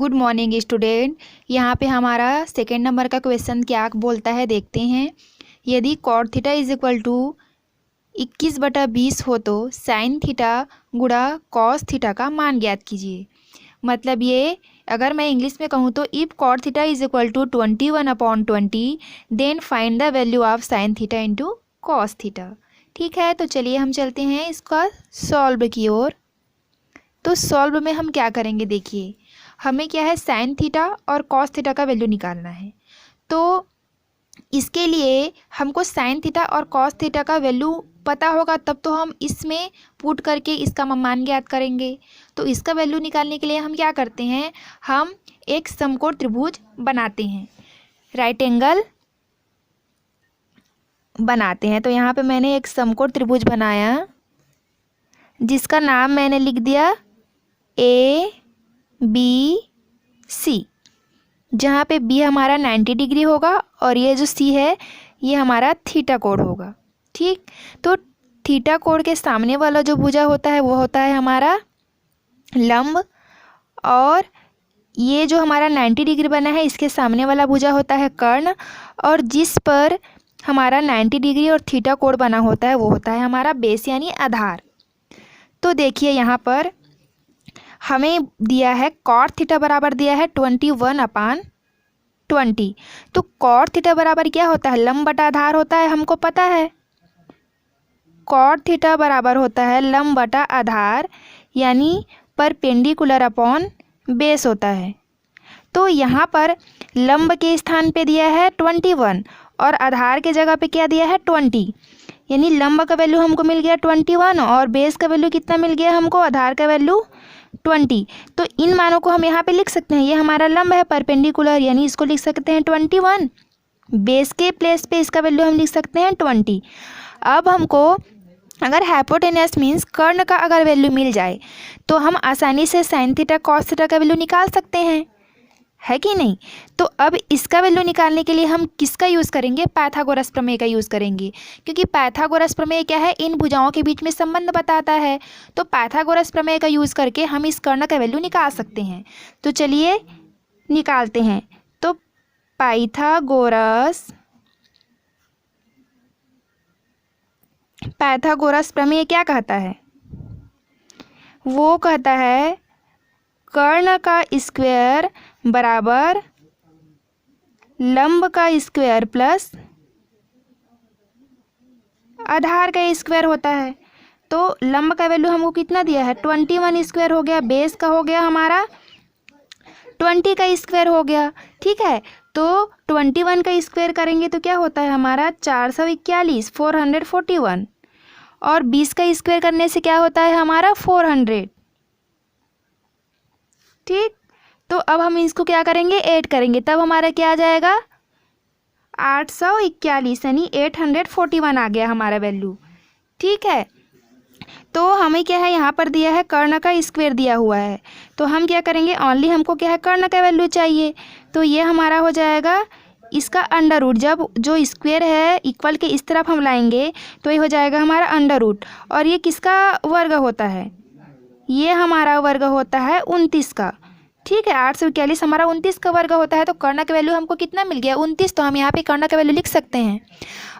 Good morning student. यहाँ पे हमारा सेकेंड नंबर का क्वेश्चन क्या बोलता है देखते हैं। यदि cot theta is equal to 21/20 हो तो साइन थीटा गुणा कॉस थीटा का मान ज्ञात कीजिए। मतलब ये अगर मैं इंग्लिश में कहूँ तो if cot theta is equal to 21/20 then find the value of sine theta into cos theta. ठीक है, तो चलिए हम चलते हैं इसका सॉल्व की ओर। तो सॉल्व में हम क्या करेंगे, देखिए हमें क्या है साइन थीटा और कॉस थीटा का वैल्यू निकालना है। तो इसके लिए हमको साइन थीटा और कॉस थीटा का वैल्यू पता होगा तब तो हम इसमें पुट करके इसका मान ज्ञात करेंगे। तो इसका वैल्यू निकालने के लिए हम क्या करते हैं, हम एक समकोण त्रिभुज बनाते हैं, राइट एंगल बनाते हैं। तो यहाँ पे मैंने एक समकोण त्रिभुज बनाया जिसका नाम मैंने लिख दिया ABC, जहाँ पे B हमारा 90 डिग्री होगा और ये जो C है ये हमारा थीटा कोण होगा। ठीक, तो थीटा कोण के सामने वाला जो भुजा होता है वो होता है हमारा लंब, और ये जो हमारा 90 डिग्री बना है इसके सामने वाला भुजा होता है कर्ण, और जिस पर हमारा 90 डिग्री और थीटा कोण बना होता है वो होता है हमारा बेस यानी आधार। तो देखिए यहाँ पर हमें दिया है कॉट थीटा बराबर दिया है 21/20। तो कॉट थीटा बराबर क्या होता है, लंब बटा आधार होता है, हमको पता है। कॉट थीटा बराबर होता है लंब बटा आधार यानी परपेंडिकुलर अपॉन बेस होता है। तो यहाँ पर लंब के स्थान पे दिया है 21 और आधार के जगह पे क्या दिया है 20, यानी लंब का वैल्यू हमको मिल गया 21 और बेस का वैल्यू कितना मिल गया हमको, आधार का वैल्यू 20। तो इन मानों को हम यहाँ पे लिख सकते हैं, ये हमारा लंब है परपेंडिकुलर यानी इसको लिख सकते हैं 21, बेस के प्लेस पे इसका वैल्यू हम लिख सकते हैं 20। अब हमको अगर हाइपोटेनस मीन्स कर्ण का अगर वैल्यू मिल जाए तो हम आसानी से साइन थीटा कॉस थीटा का वैल्यू निकाल सकते हैं, है कि नहीं। तो अब इसका वैल्यू निकालने के लिए हम किसका यूज़ करेंगे, पाइथागोरस प्रमेय का यूज़ करेंगे, क्योंकि पाइथागोरस प्रमेय क्या है, इन भुजाओं के बीच में संबंध बताता है। तो पाइथागोरस प्रमेय का यूज़ करके हम इस कर्ण का वैल्यू निकाल सकते हैं। तो चलिए निकालते हैं। तो पाइथागोरस प्रमेय क्या कहता है, वो कहता है कर्ण का स्क्वायर बराबर लंब का स्क्वायर प्लस आधार का स्क्वायर होता है। तो लंब का वैल्यू हमको कितना दिया है 21 स्क्वायर हो गया, बेस का हो गया हमारा 20 का स्क्वायर हो गया। ठीक है, तो 21 का स्क्वायर करेंगे तो क्या होता है हमारा 441 441, और 20 का स्क्वायर करने से क्या होता है हमारा 400। ठीक, तो अब हम इसको क्या करेंगे, ऐड करेंगे, तब हमारा क्या आ जाएगा 841 यानी 841 आ गया हमारा वैल्यू। ठीक है, तो हमें क्या है यहाँ पर दिया है कर्ण का स्क्वायर दिया हुआ है, तो हम क्या करेंगे, ओनली हमको क्या है कर्ण का वैल्यू चाहिए। तो ये हमारा हो जाएगा इसका अंडर रूट, जब जो स्क्वायर है इक्वल के इस तरफ हम लाएंगे तो ये हो जाएगा हमारा अंडर रूट, और ये किसका वर्ग होता है, ये हमारा वर्ग होता है 29 का। ठीक है, 841 हमारा 29 का वर्ग होता है। तो कर्ण का वैल्यू हमको कितना मिल गया 29, तो हम यहाँ पे कर्ण का वैल्यू लिख सकते हैं।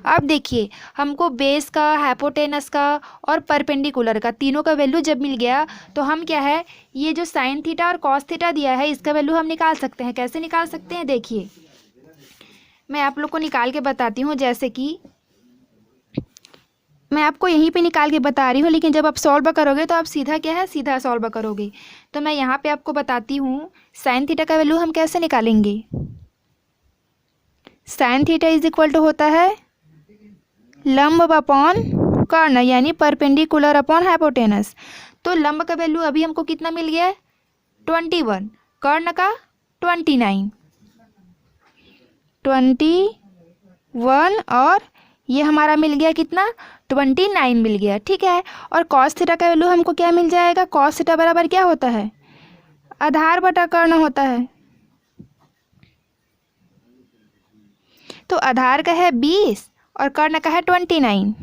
अब देखिए हमको बेस का, हाइपोटेनस का और परपेंडिकुलर का तीनों का वैल्यू जब मिल गया तो हम क्या है, ये जो साइन थीटा और कॉस थीटा दिया है इसका वैल्यू हम निकाल सकते हैं। कैसे निकाल सकते हैं, देखिए मैं आप लोग को निकाल के बताती हूँ। जैसे कि मैं आपको यहीं पे निकाल के बता रही हूँ, लेकिन जब आप सॉल्व करोगे तो आप सीधा क्या है, सीधा सॉल्व करोगे। तो मैं यहाँ पे आपको बताती हूँ साइन थीटा का वैल्यू हम कैसे निकालेंगे। Sine theta is equal to होता है लंब अपॉन कर्ण यानी परपेंडिकुलर अपॉन हाइपोटेनस। तो लंब का वैल्यू अभी हमको कितना मिल गया है 21, कर्ण का 21 और ये हमारा मिल गया कितना 29 मिल गया। ठीक है, और कॉस थीटा का वैल्यू हमको क्या मिल जाएगा, कॉस थीटा बराबर क्या होता है, आधार बटा कर्ण होता है। तो आधार का है 20 और कर्ण का है 29,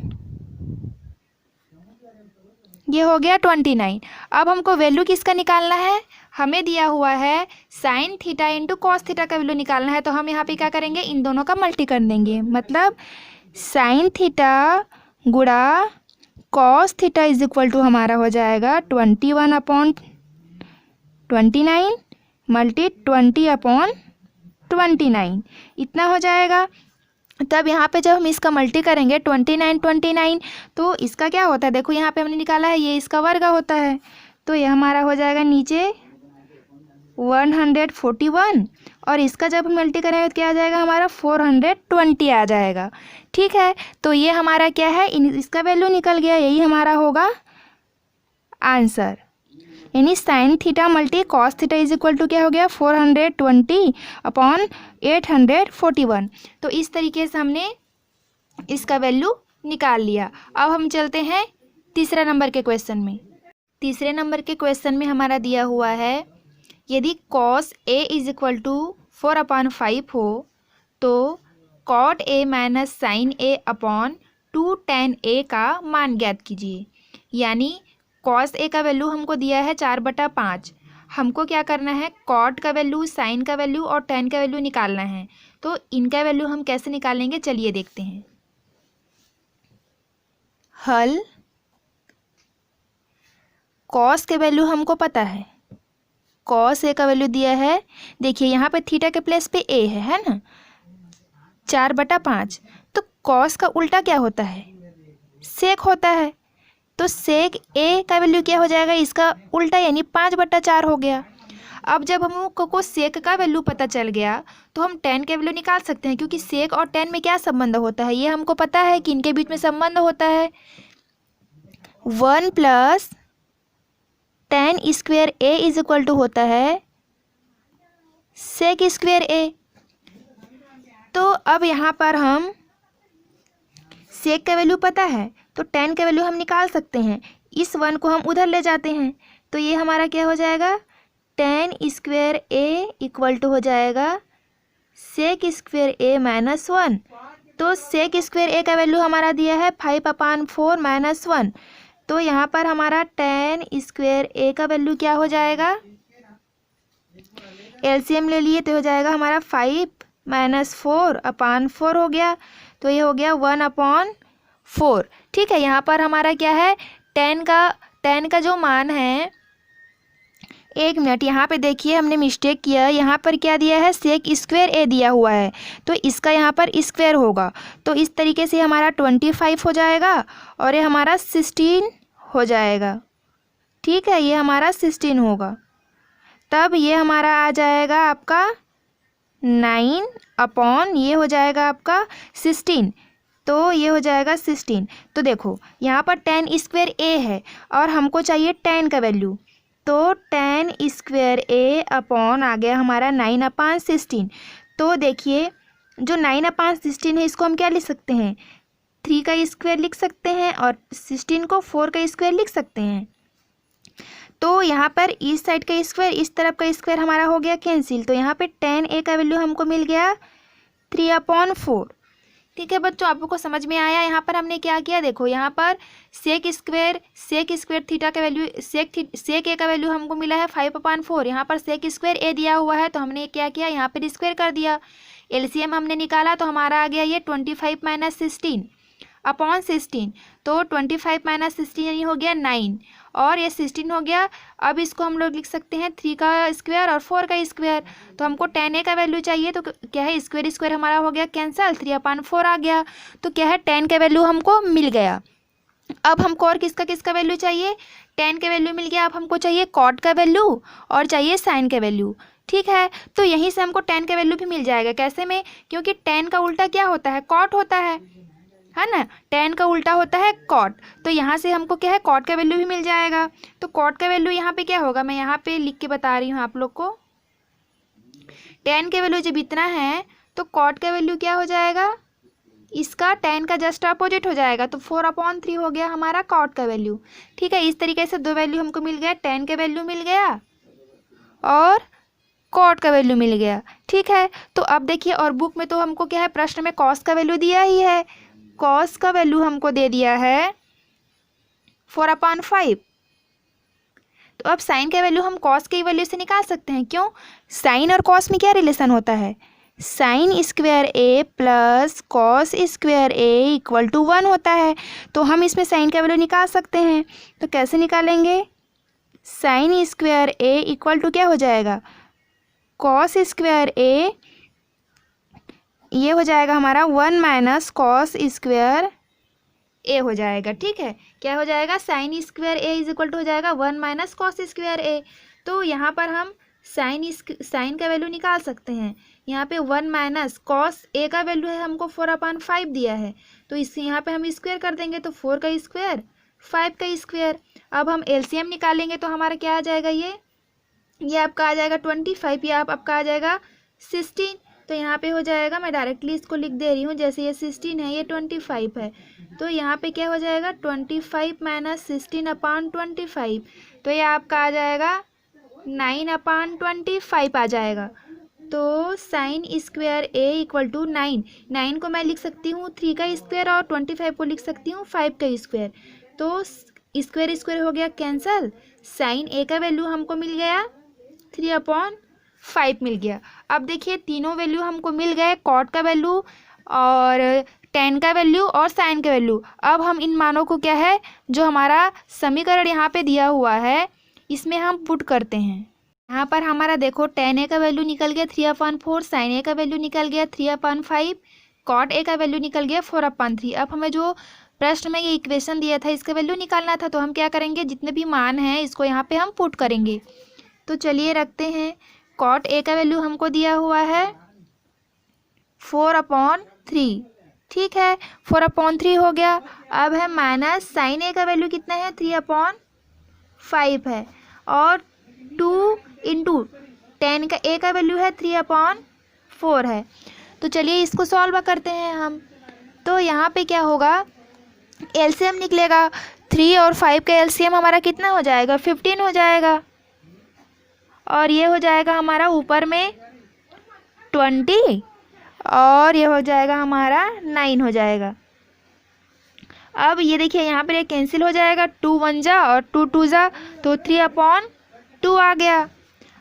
ये हो गया 29। अब हमको वैल्यू किसका निकालना है, हमें दिया हुआ है sign theta into cos theta का वैल्यू निकालना है, तो हम यहाँ पे क्या करेंगे, इन दोनों का मल्टी कर देंगे। मतलब साइन थीटा गुणा cos theta is equal to हमारा हो जाएगा 21/29 मल्टी 20/29, इतना हो जाएगा। तब यहाँ पे जब हम इसका मल्टी करेंगे 29 तो इसका क्या होता है, देखो यहाँ पे हमने निकाला है, ये इसका वर्ग होता है, तो ये हमारा हो जाएगा नीचे 141, और इसका जब हम मल्टी करेंगे तो क्या आ जाएगा हमारा 420 आ जाएगा। ठीक है, तो ये हमारा क्या है, इसका वैल्यू निकल गया, यही हमारा होगा आंसर। यानी sine theta multi cos theta is equal to क्या हो गया 420/841। तो इस तरीके से हमने इसका वैल्यू निकाल लिया। अब हम चलते हैं तीसरे नंबर के क्वेश्चन में। तीसरे नंबर के क्वेश्चन में हमारा दिया हुआ है, यदि cos a is equal to 4/5 हो तो cot a minus sine a upon 2 tan a का मान ज्ञात कीजिए। यानी cos a का वैल्यू हमको दिया है 4/5, हमको क्या करना है, cot का वैल्यू, साइन का वैल्यू और tan का वैल्यू निकालना है। तो इनका वैल्यू हम कैसे निकालेंगे, चलिए देखते हैं। हल, cos के वैल्यू हमको पता है, cos a का वैल्यू दिया है, देखिए यहाँ पे थीटा के प्लेस पे a है ना, 4/5। तो cos का उल्टा क्या होता है, sec होता है, तो sec a का वैल्यू क्या हो जाएगा, इसका उल्टा, यानी 5/4 हो गया। अब जब हमको sec का वैल्यू पता चल गया तो हम tan के वैल्यू निकाल सकते हैं, क्योंकि sec और tan में क्या संबंध होता है, ये हमको पता है कि इनके बीच में संबंध होता है 1 + tan square a is equal to होता है sec स्क्वायर a। तो अब यहाँ पर हम sec का वैल्यू पता है तो tan का वैल्यू हम निकाल सकते हैं, इस 1 को हम उधर ले जाते हैं, तो ये हमारा क्या हो जाएगा, tan square a equal to हो जाएगा sec स्क्वायर a माइनस 1। तो sec स्क्वायर a का वैल्यू हमारा दिया है 5/4 माइनस 1, तो यहाँ पर हमारा tan स्क्वायर a का वैल्यू क्या हो जाएगा, एलसीएम ले लिए तो हो जाएगा हमारा 5 - 4/4 हो गया, तो ये हो गया 1/4। ठीक है, यहाँ पर हमारा क्या है, tan का जो मान है, एक मिनट यहाँ पे देखिए हमने मिस्टेक किया, यहाँ पर क्या दिया है, sec स्क्वायर a दिया हुआ है, तो इसका यहाँ पर स्क्वायर होगा, तो इस तरीके से हमारा 25 हो जाएगा और ये हमारा 16 हो जाएगा। ठीक है, ये हमारा 16 होगा, तब ये हमारा आ जाएगा आपका 9 ये हो जाएगा आपका 16, तो ये हो जाएगा 16। तो देखो यहाँ पर tan स्क्वायर a है और हमको चाहिए tan का वैल्यू, तो tan स्क्वायर a अपॉन आ गया हमारा 9/16। तो देखिए जो 9/16 है इसको हम क्या लिख सकते हैं, 3 का स्क्वायर लिख सकते हैं और 16 को 4 का स्क्वायर लिख सकते हैं। तो यहाँ पर इस साइड का स्क्वायर, इस तरफ का स्क्वायर हमारा हो गया कैंसिल, तो यहाँ पे tan a का वैल्यू हमको मिल गया 3/4। ठीक है बच्चों, आपको समझ में आया। यहाँ पर हमने क्या किया, देखो यहाँ पर sec स्क्वायर थीटा का वैल्यू, sec a का वैल्यू हमको मिला है 5/4, यहाँ पर sec स्क्वायर a दिया हुआ है, तो हमने क्या किया, यहाँ पर स्क्वायर कर दिया, एलसीएम हमने निकाला तो हमारा आ गया ये 25 - 16/16, तो 25 - 16 यानी हो गया 9 और ये 16 हो गया। अब इसको हम लोग लिख सकते हैं 3 का स्क्वायर और 4 का स्क्वायर, तो हमको tan a का वैल्यू चाहिए, तो क्या है, स्क्वायर हमारा हो गया कैंसल, 3/4 आ गया, तो क्या है, tan का वैल्यू हमको मिल गया। अब हमको और किसका वैल्यू चाहिए, tan का वैल्यू मिल गया, अब हमको चाहिए cot का वैल्यू और चाहिए sin का वैल्यू। ठीक है, तो यहीं से हमको tan का वैल्यू भी मिल जाएगा, कैसे में, क्योंकि tan का उल्टा क्या होता है, cot होता है ना, tan का उल्टा होता है cot, तो यहाँ से हमको क्या है, cot का वैल्यू भी मिल जाएगा। तो cot का वैल्यू यहाँ पे क्या होगा, मैं यहाँ पे लिख के बता रही हूँ आप लोग को, tan का वैल्यू जब इतना है तो cot का वैल्यू क्या हो जाएगा, इसका tan का जस्ट अपोजिट हो जाएगा, तो 4/3 हो गया हमारा cot का वैल्यू। ठीक है, इस तरीके से दो वैल्यू हमको मिल गया, tan का वैल्यू मिल गया और cot का वैल्यू मिल गया। ठीक है, तो अब देखिए, और बुक में तो हमको क्या है, प्रश्न में cos का वैल्यू दिया ही है, cos का वैल्यू हमको दे दिया है 4/5, तो अब साइन का वैल्यू हम कॉस की वैल्यू से निकाल सकते हैं। क्यों? साइन और कॉस में क्या रिलेशन होता है? Sine square A plus cos square A equal to 1 होता है। तो हम इसमें साइन का वैल्यू निकाल सकते हैं। तो कैसे निकालेंगे? Sine square A equal to क्या हो जाएगा? कॉस स्क्वायर ए, ये हो जाएगा हमारा 1 माइनस कॉस स्क्वायर ए हो जाएगा। ठीक है, क्या हो जाएगा? Sine square A is equal to हो जाएगा 1 माइनस कॉस स्क्वायर ए। तो यहाँ पर हम साइन का वैल्यू निकाल सकते हैं। यहाँ पे 1 माइनस कॉस ए का वैल्यू है हमको 4/5 दिया है, तो इससे यहाँ पे हम स्क्वायर कर देंगे, तो 4 का स्क्वायर 5 का स्क्वायर। अब हम एलसीएम निकालेंगे तो हमारा क्या आ जाएगा? ये आपका आ जाएगा 25, ये आपका आ जाएगा 16। तो यहाँ पे हो जाएगा, मैं डायरेक्टली इसको लिख दे रही हूँ, जैसे ये 16 है, ये 25 है, तो यहाँ पे क्या हो जाएगा? 25 माइनस 16/25, तो ये आपका आ जाएगा 9/25 आ जाएगा। तो sine square A equal to 9 को मैं लिख सकती हूँ 3 का स्क्वायर और 25 को लिख सकती हूँ 5 का स्क्वायर। तो स्क्वायर स्क्वायर हो गया कैंसल। साइन ए का वैल्यू हमको मिल गया 3/5 मिल गया। अब देखिए तीनों वैल्यू हमको मिल गए, कॉट का वैल्यू और टेन का वैल्यू और साइन का वैल्यू। अब हम इन मानों को क्या है, जो हमारा समीकरण यहाँ पे दिया हुआ है, इसमें हम पुट करते हैं। यहाँ पर हमारा देखो टेन ए का वैल्यू निकल गया 3/4, साइन ए का वैल्यू निकल गया 3/5, कॉट ए का वैल्यू निकल गया 4/3। अब हमें जो प्रश्न में ये इक्वेशन दिया था इसका वैल्यू निकालना था, तो हम क्या करेंगे? जितने भी मान हैं इसको यहाँ पे हम पुट करेंगे। तो चलिए रखते हैं। कॉट ए का वैल्यू हमको दिया हुआ है 4/3, ठीक है, 4/3 हो गया। अब है माइनस साइन ए का वैल्यू कितना है? 3/5 है, और 2 इंटू टेन का ए का वैल्यू है 3/4 है। तो चलिए इसको सॉल्व करते हैं हम। तो यहाँ पे क्या होगा? एलसीएम निकलेगा। 3 और 5 का एलसीएम हमारा कितना हो जाएगा? 15 हो जाएगा, और ये हो जाएगा हमारा ऊपर में 20, और ये हो जाएगा हमारा 9 हो जाएगा। अब ये देखिए यहाँ पर ये कैंसिल हो जाएगा, 2 1 जा और 2 2 जा, तो 3/2 आ गया।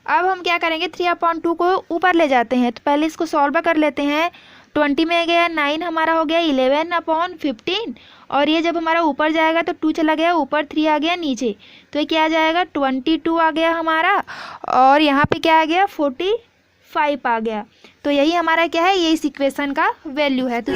अब हम क्या करेंगे? 3/2 को ऊपर ले जाते हैं, तो पहले इसको सॉल्व कर लेते हैं। 20 में गया 9, हमारा हो गया 11/15, और ये जब हमारा ऊपर जाएगा तो 2 चला गया ऊपर, 3 आ गया नीचे, तो ये क्या आ जाएगा? 22 आ गया हमारा, और यहाँ पे क्या आ गया? 45 आ गया। तो यही हमारा क्या है? ये इस इक्वेशन का वैल्यू है। तो